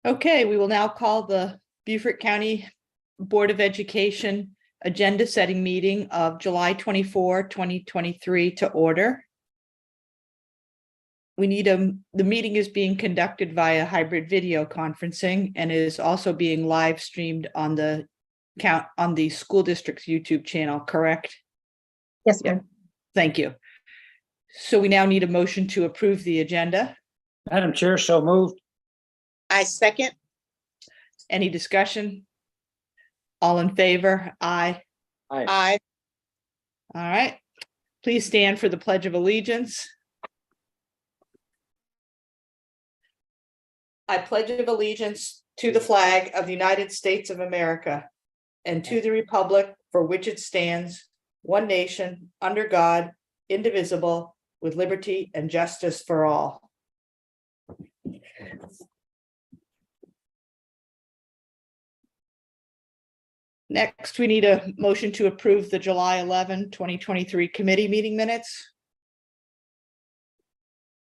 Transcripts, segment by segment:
Okay, we will now call the Beaufort County Board of Education agenda setting meeting of July 24, 2023 to order. We need the meeting is being conducted via hybrid video conferencing and is also being live streamed on the school district's YouTube channel, correct? Yes, ma'am. Thank you. So we now need a motion to approve the agenda. Madam Chair, so moved. I second. Any discussion? All in favor? Aye. Aye. All right. Please stand for the Pledge of Allegiance. I pledge allegiance to the flag of the United States of America and to the republic for which it stands, one nation, under God, indivisible, with liberty and justice for all. Next, we need a motion to approve the July 11, 2023 committee meeting minutes.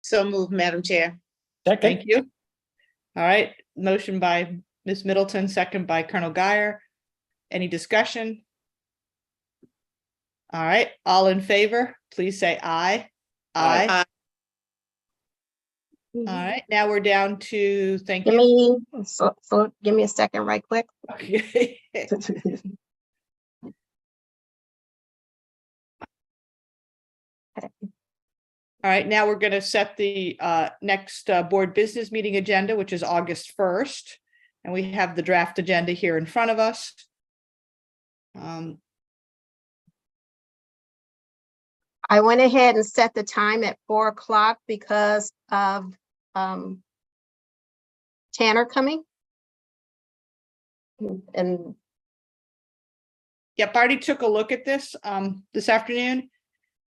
So moved, Madam Chair. Second. Thank you. All right, motion by Ms. Middleton, second by Colonel Guyer. Any discussion? All right, all in favor, please say aye. Aye. Aye. All right, now we're down to, thank Give you. me, give me a second right quick. Okay. All right, now we're going to set the next board business meeting agenda, which is August 1st. And we have the draft agenda here in front of us. I went ahead and set the time at 4 o'clock because of Tanner coming. And Yep, I already took a look at this this afternoon.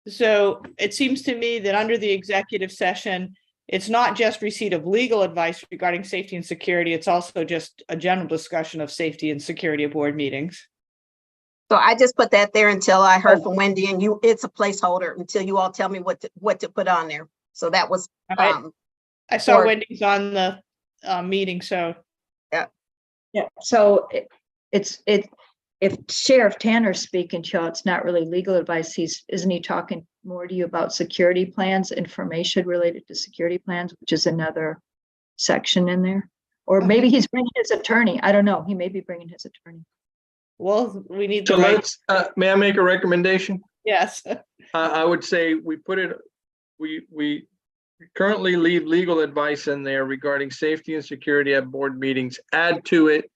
So it seems to me that under the executive session, it's not just receipt of legal advice regarding safety and security. It's also just a general discussion of safety and security of board meetings. so I just put that there until I heard from Wendy, and it's a placeholder until you all tell me what to put on there. So that was, All right. I saw or- Wendy's on the meeting, so Yeah, so if Sheriff Tanner's speaking, Joe, it's not really legal advice. Isn't he talking more to you about security plans, information related to security plans, which is another section in there? Or maybe he's bringing his attorney. I don't know. He may be bringing his attorney. well, we need So the right. let's, may I make a recommendation? Yes. I would say we put it, we currently leave legal advice in there regarding safety and security at board meetings. Add to it,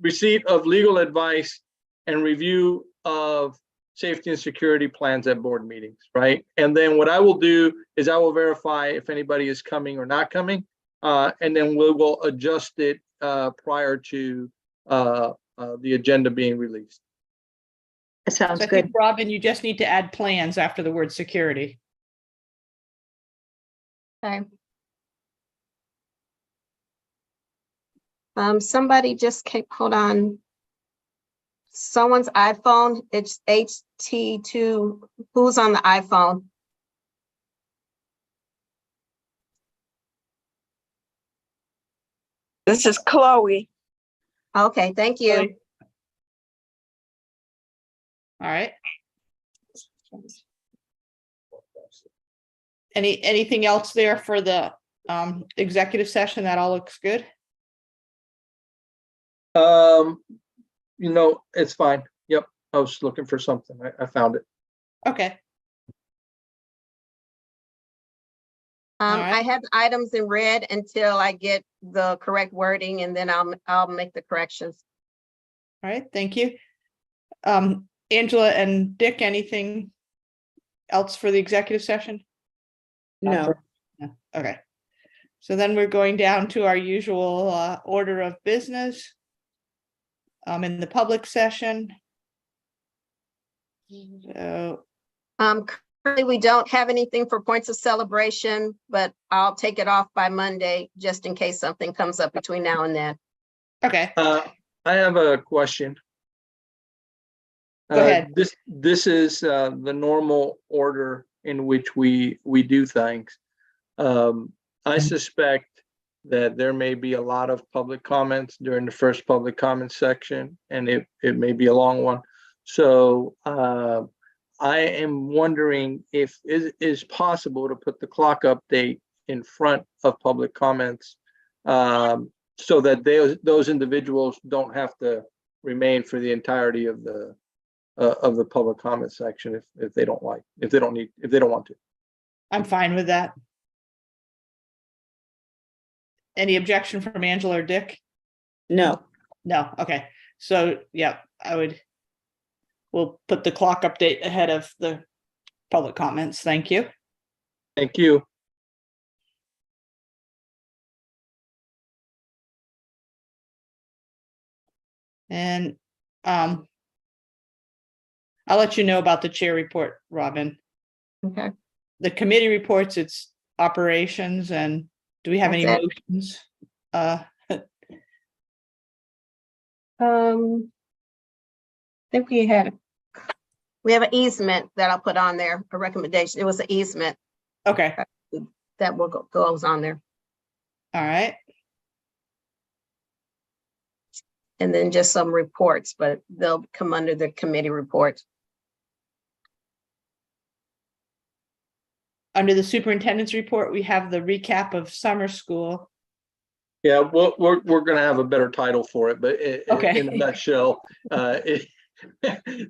receipt of legal advice and review of safety and security plans at board meetings, right? And then what I will do is I will verify if anybody is coming or not coming. And then we will adjust it prior to the agenda being released. That sounds So I good. think, Robin, you just need to add plans after the word security. okay. Somebody just came, hold on. Someone's iPhone, it's HT2. Who's on the iPhone? This is Chloe. Okay, thank you. All right. Anything else there for the executive session? That all looks good? It's fine. Yep, I was looking for something. I found it. Okay. All I right. have items in red until I get the correct wording, and then I'll make the corrections. All right, thank you. Angela and Dick, anything else for the executive session? No. No. Okay. So then we're going down to our usual order of business. In the public session. So, Currently, we don't have anything for points of celebration, but I'll take it off by Monday, just in case something comes up between now and then. okay, I have a question. Go ahead. This is the normal order in which we do things. I suspect that there may be a lot of public comments during the first public comment section, and it may be a long one. So I am wondering if it is possible to put the clock update in front of public comments, so that those individuals don't have to remain for the entirety of the public comment section if they don't want to. I'm fine with that. Any objection from Angela or Dick? No. No, okay, so, yeah, we'll put the clock update ahead of the public comments, thank you. Thank you. And, I'll let you know about the chair report, Robin. Okay. The committee reports its operations, and do we have any That's motions? I think we have an easement that I'll put on there, a recommendation. It was an easement Okay, that goes on there. all right, And then just some reports, but they'll come under the committee report. under the superintendent's report, we have the recap of summer school. Yeah, we're gonna have a better title for it, but Okay. in a nutshell,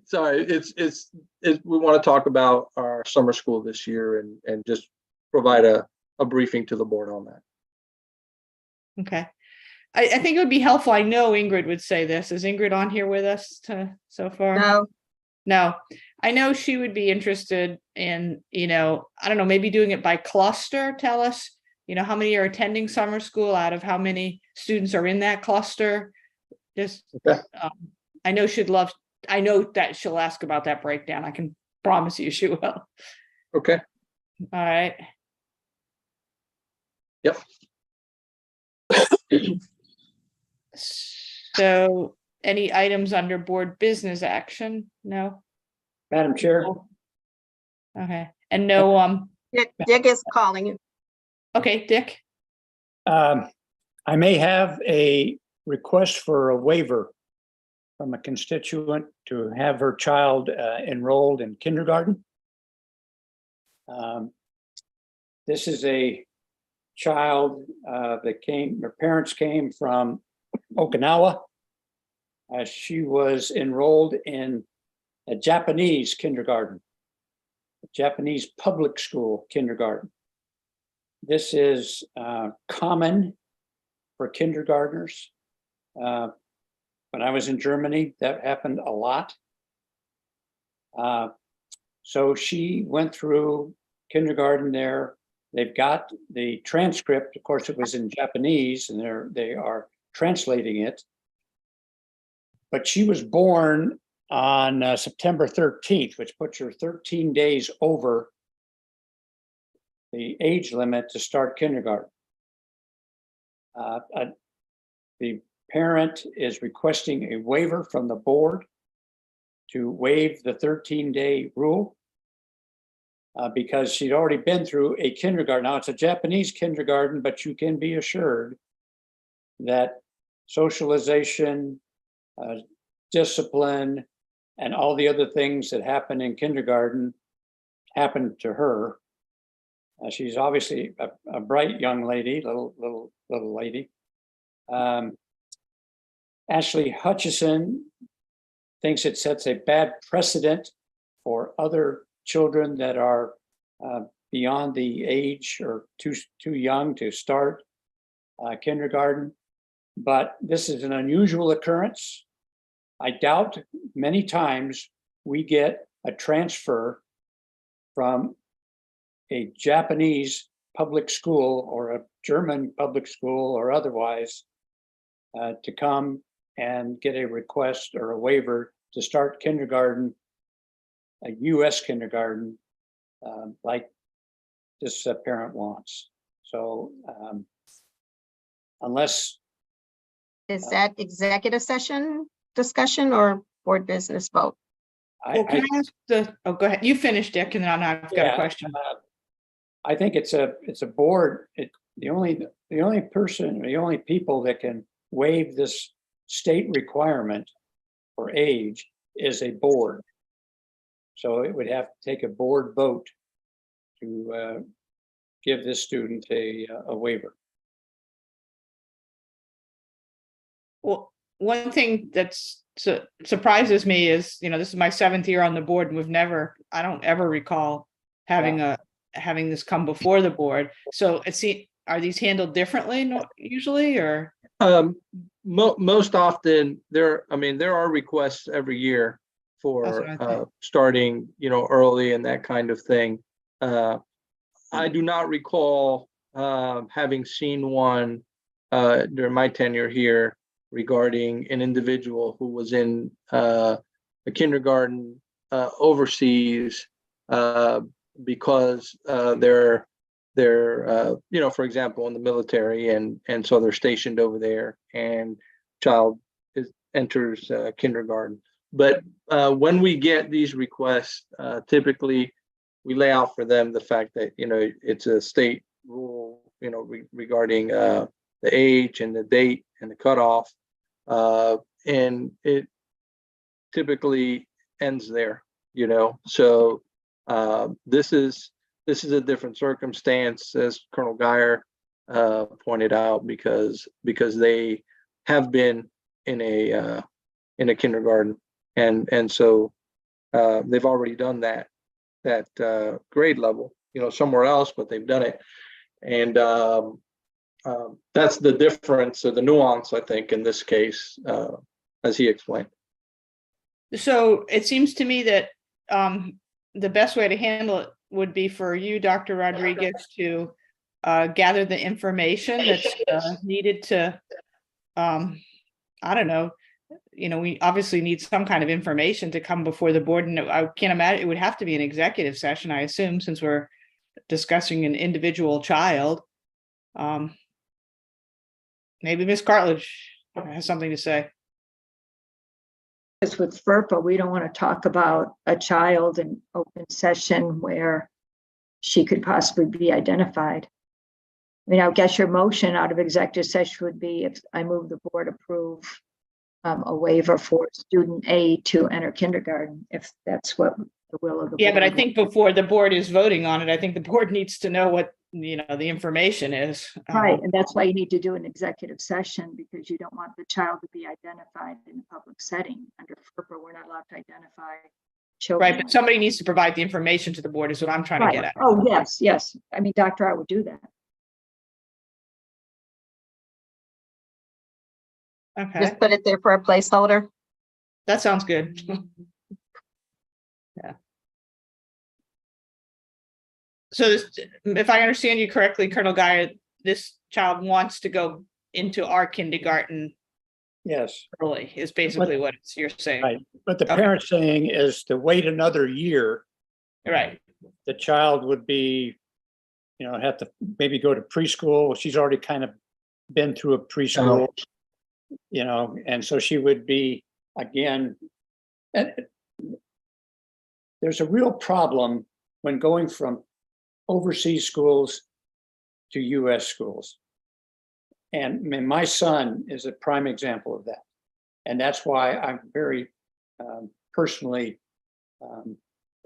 sorry, we want to talk about our summer school this year and just provide a briefing to the board on that. Okay. I think it would be helpful. I know Ingrid would say this. Is Ingrid on here with us so far? No, No, I know she would be interested in, I don't know, maybe doing it by cluster. Tell us, how many are attending summer school out of how many students are in that cluster. Just, Okay. I know I know that she'll ask about that breakdown. I can promise you she will. Okay, All right. Yep. So any items under board business action? No? Madam Chair, Okay, and no, Dick is calling you. okay, Dick? I may have a request for a waiver from a constituent to have her child enrolled in kindergarten. This is a child her parents came from Okinawa. She was enrolled in a Japanese kindergarten, a Japanese public school kindergarten. This is common for kindergartners. When I was in Germany, that happened a lot. So she went through kindergarten there. They've got the transcript. Of course, it was in Japanese, and they are translating it. But she was born on September 13th, which puts her 13 days over the age limit to start kindergarten. The parent is requesting a waiver from the board to waive the 13-day rule because she'd already been through a kindergarten. Now, it's a Japanese kindergarten, but you can be assured that socialization, discipline, and all the other things that happen in kindergarten happened to her. She's obviously a bright young lady, little lady. Ashley Hutchison thinks it sets a bad precedent for other children that are beyond the age or too young to start kindergarten. But this is an unusual occurrence. I doubt many times we get a transfer from a Japanese public school or a German public school or otherwise to come and get a request or a waiver to start kindergarten, a US kindergarten, like this parent wants. So unless. Is that executive session discussion or board business vote? Well, can I ask go ahead. You finish, Dick, and then I've got a question. I think it's a board. the only person, the only people that can waive this state requirement for age is a board. So it would have to take a board vote to give this student a waiver. Well, one thing that's surprises me is, this is my 7th year on the board and I don't ever recall having this come before the board. So are these handled differently usually, or? Most often there are requests every year That's what I for think. starting, early and that kind of thing. I do not recall having seen one during my tenure here regarding an individual who was in a kindergarten overseas because they're for example, in the military, and so they're stationed over there, and child enters kindergarten. But when we get these requests, typically we lay out for them the fact that it's a state rule, regarding the age and the date and the cutoff, and it typically ends there. So this is a different circumstance, as Colonel Geyer pointed out, because they have been in a kindergarten, and so they've already done that grade level, somewhere else, but they've done it, and that's the difference or the nuance, I think, in this case, as he explained. So it seems to me that the best way to handle it would be for you, Dr. Rodriguez, to gather the information that's needed to, I don't know, we obviously need some kind of information to come before the board. And I can't imagine, it would have to be an executive session, I assume, since we're discussing an individual child. Maybe Ms. Cartledge has something to say. Because with FERPA, we don't want to talk about a child in open session where she could possibly be identified. I mean, I guess your motion out of executive session would be if I move the board approve a waiver for student A to enter kindergarten, if that's what the will of the board. Yeah, but I think before the board is voting on it, I think the board needs to know what, the information is. Right, and that's why you need to do an executive session, because you don't want the child to be identified in a public setting. Under FERPA, we're not allowed to identify children. Right, but somebody needs to provide the information to the board is what I'm trying to get at. Oh, yes. I mean, Dr. I would do that. Okay, Just put it there for a placeholder. that sounds good. Yeah. So if I understand you correctly, Colonel Geyer, this child wants to go into our kindergarten Yes, early, is basically what you're saying. right. But the Okay. parent's saying is to wait another year, Right, the child would be, have to maybe go to preschool. She's already kind of been through a preschool, and so she would be again. And there's a real problem when going from overseas schools to US schools. And my son is a prime example of that. And that's why I'm very personally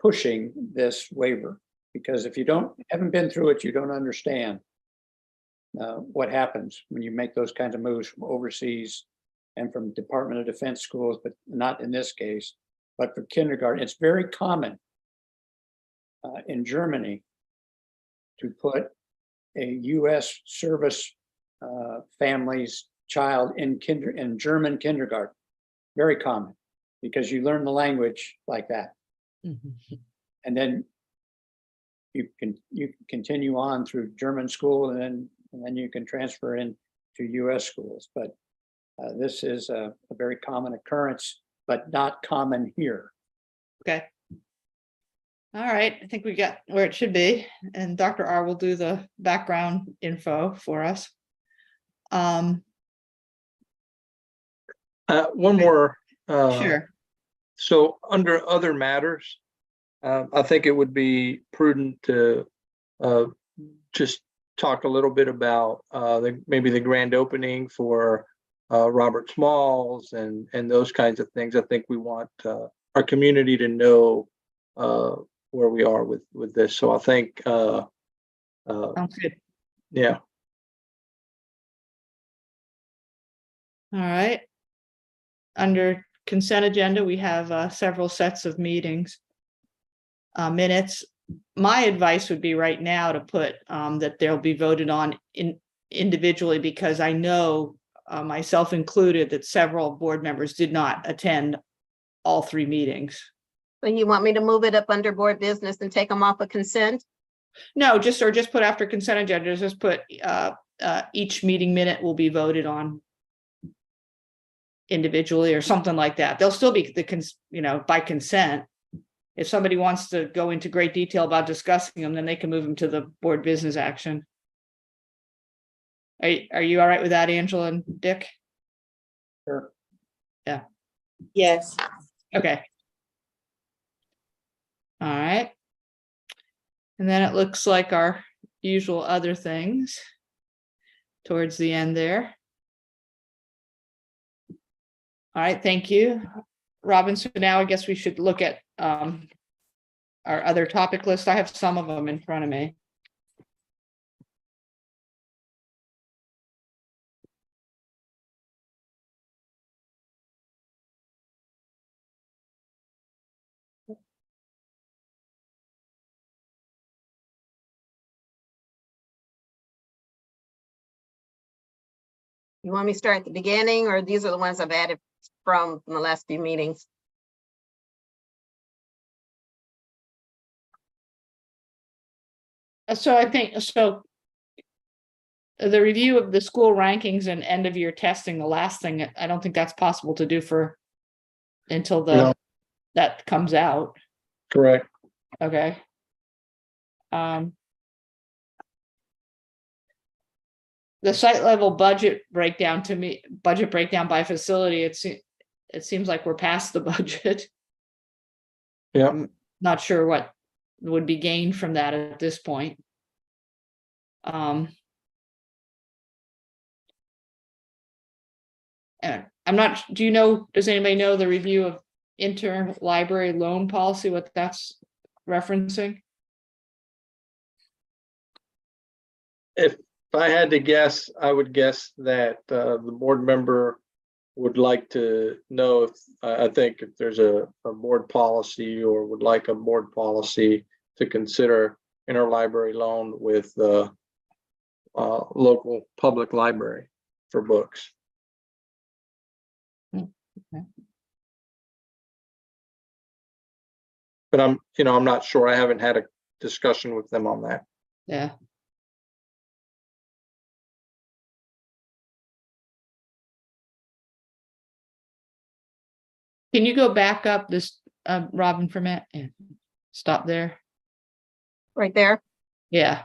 pushing this waiver, because if you haven't been through it, you don't understand what happens when you make those kinds of moves from overseas and from Department of Defense schools, but not in this case, but for kindergarten. It's very common in Germany to put a US service family's child in German kindergarten. Very common, because you learn the language like that. And then you can continue on through German school, and then you can transfer into US schools. But this is a very common occurrence, but not common here. okay. All right, I think we got where it should be, and Dr. R will do the background info for us. One more. Sure, So under other matters, I think it would be prudent to just talk a little bit about maybe the grand opening for Robert Smalls and those kinds of things. I think we want our community to know where we are with this. So I think, Sounds good. yeah. All right. Under consent agenda, we have several sets of meetings. Minutes. My advice would be right now to put that they'll be voted on individually, because I know, myself included, that several board members did not attend all 3 meetings. So you want me to move it up under board business and take them off of consent? No, just put after consent agenda, just put each meeting minute will be voted on individually or something like that. They'll still be by consent. If somebody wants to go into great detail about discussing them, then they can move them to the board business action. Are you all right with that, Angela and Dick? Sure. Yes. Okay. All right. And then it looks like our usual other things towards the end there. All right, thank you, Robin. So now I guess we should look at our other topic list. I have some of them in front of me. You want me to start at the beginning, or these are the ones I've added from the last few meetings? So I think, the review of the school rankings and end of year testing, the last thing, I don't think that's possible to do until No. that comes out. Correct. Okay. The site level budget breakdown by facility, it seems like we're past the budget. Yeah. I'm not sure what would be gained from that at this point. And I'm not, does anybody know the review of interlibrary loan policy, what that's referencing? If I had to guess, I would guess that the board member would like to know if, I think if there's a board policy or would like a board policy to consider interlibrary loan with the local public library for books. Okay. But I'm not sure. I haven't had a discussion with them on that. Yeah. Can you go back up this, Robin, for a minute? Yeah. Stop there. Right there. Yeah.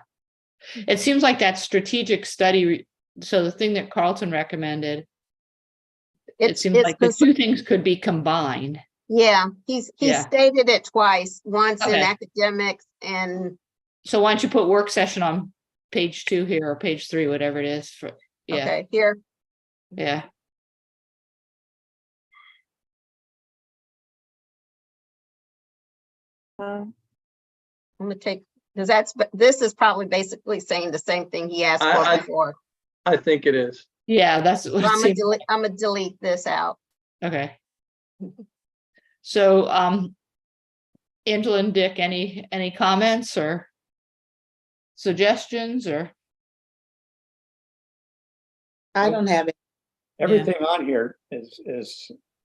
It seems like that strategic study, so the thing that Carlton recommended, it seems like the 2 things could be combined. Yeah, he's Yeah. stated it twice, once in Okay. academics and, So why don't you put work session on page 2 here, or page 3, whatever it is for, yeah, okay, here. yeah. I'm gonna take, because this is probably basically saying the same thing he asked I- for before. I think it is. Yeah, that's So what it seems. I'm gonna delete this out. Okay. So, Angela and Dick, any comments or suggestions or? I don't have it. Everything on here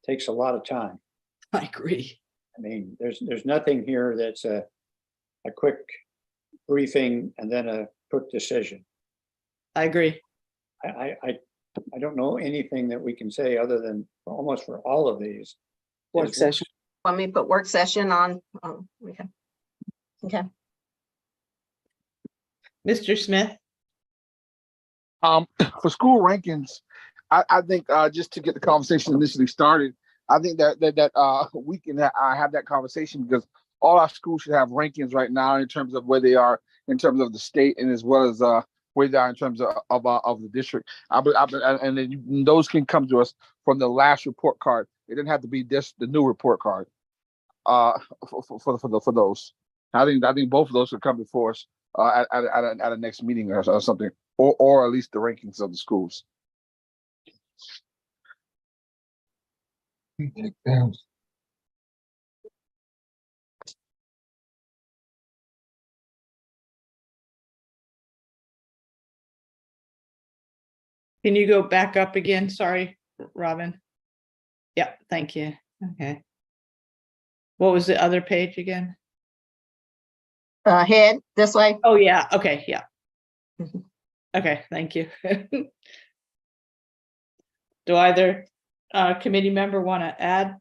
takes a lot of time. I agree. I mean, there's nothing here that's a quick briefing and then a quick decision. I agree. I don't know anything that we can say other than almost for all of these. Work session. Want me to put work session on? Okay. Okay. Mr. Smith? For school rankings, I think just to get the conversation initially started, I think that we can have that conversation, because all our schools should have rankings right now in terms of where they are in terms of the state, and as well as way down in terms of the district. And then those can come to us from the last report card. It didn't have to be the new report card. For those, I think both of those could come before us at a next meeting or something, or at least the rankings of the schools. Can you go back up again? Sorry, Robin. Yeah, thank you. Okay. What was the other page again? Head this way. Oh, yeah, okay, yeah. Mhm. Okay, thank you. Do either committee member want to add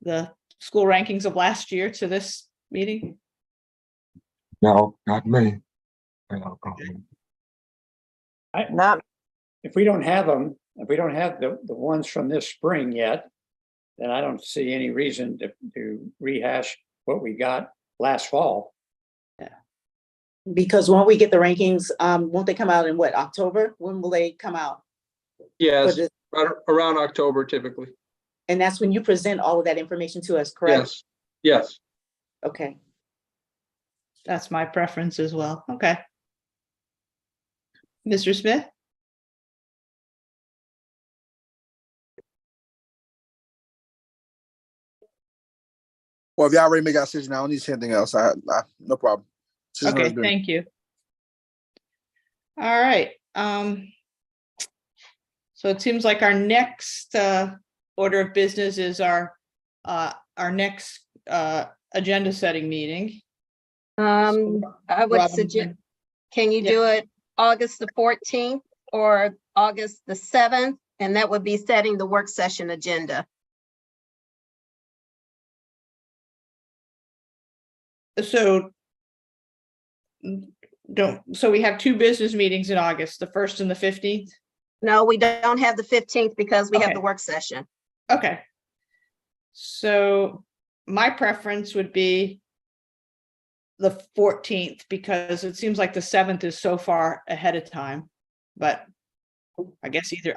the school rankings of last year to this meeting? No, not me. Not, If we don't have them, if we don't have the ones from this spring yet, then I don't see any reason to rehash what we got last fall. Because when we get the rankings, won't they come out in what, October? When will they come out? Yes, this- around October typically. And that's when you present all of that information to us, correct? Yes, yes. Okay. That's my preference as well. Okay. Mr. Smith? Well, if y'all already made that decision, I don't need to say anything else. No problem. Decision has Okay, been- thank you. All right. So it seems like our next order of business is our next agenda setting meeting. I would Robin, suggest, can you Yeah. do it August the 14th or August the 7th? And that would be setting the work session agenda. So so we have two business meetings in August, the 1st and the 15th? No, we don't have the 15th because we have Okay. the work session. Okay. So my preference would be the 14th because it seems like the 7th is so far ahead of time. But I guess either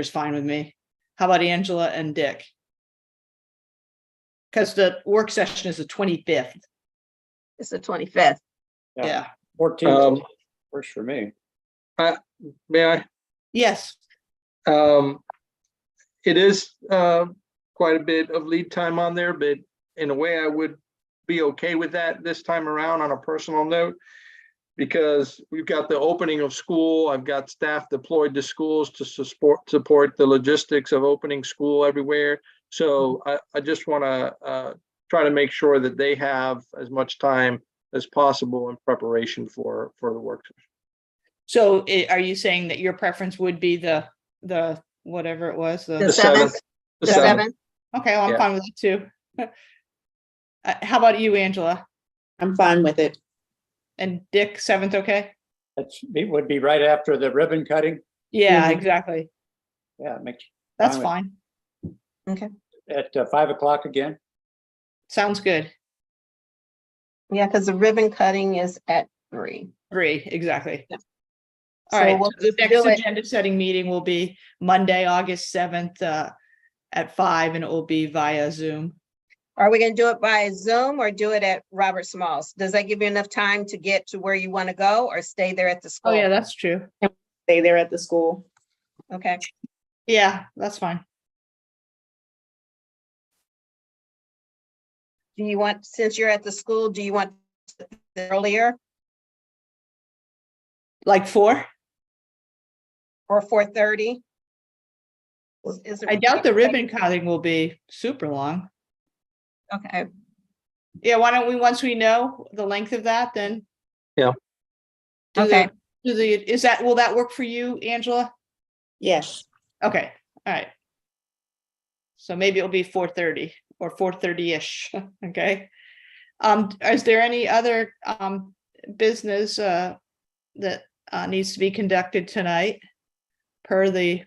is fine with me. How about Angela and Dick? Because the work session is the 25th. It's the 25th. Yeah. 14th works for me. May I? Yes. It is quite a bit of lead time on there, but in a way I would be okay with that this time around on a personal note. Because we've got the opening of school, I've got staff deployed to schools to support the logistics of opening school everywhere. So I just want to try to make sure that they have as much time as possible in preparation for the work. So are you saying that your preference would be the whatever it was? The The 7th. 7th. The 7th. Okay, well, I'm Yeah. fine with it too. How about you, Angela? I'm fine with it. And Dick, 7th, okay? It would be right after the ribbon cutting. Yeah, Mhm. exactly. Yeah, makes That's Fine fine. at 5 o'clock again. Sounds good. Yeah, because the ribbon cutting is at 3. 3, exactly. Yeah. All So right, we'll so the do next it- agenda setting meeting will be Monday, August 7th at 5, and it will be via Zoom. Are we going to do it by Zoom or do it at Robert Smalls? Does that give you enough time to get to where you want to go or stay there at the Oh, school? yeah, that's true. Stay there at the school. Okay. Yeah, that's fine. Do you want, since you're at the school, do you want earlier Like 4? or 4:30? I doubt the ribbon cutting will be super long. Okay, Yeah, why don't we, once we know the length of that, then? Yeah. Okay. Will that work for you, Angela? Yes. Okay, all right. So maybe it'll be 4:30 or 4:30-ish, okay? Is there any other business that needs to be conducted tonight per the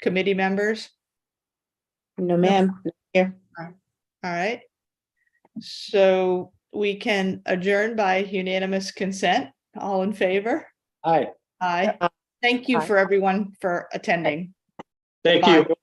committee members? No, ma'am. Here. All right. So we can adjourn by unanimous consent. All in favor? Aye. Aye. Thank you Aye. for everyone for attending. Thank Bye. you.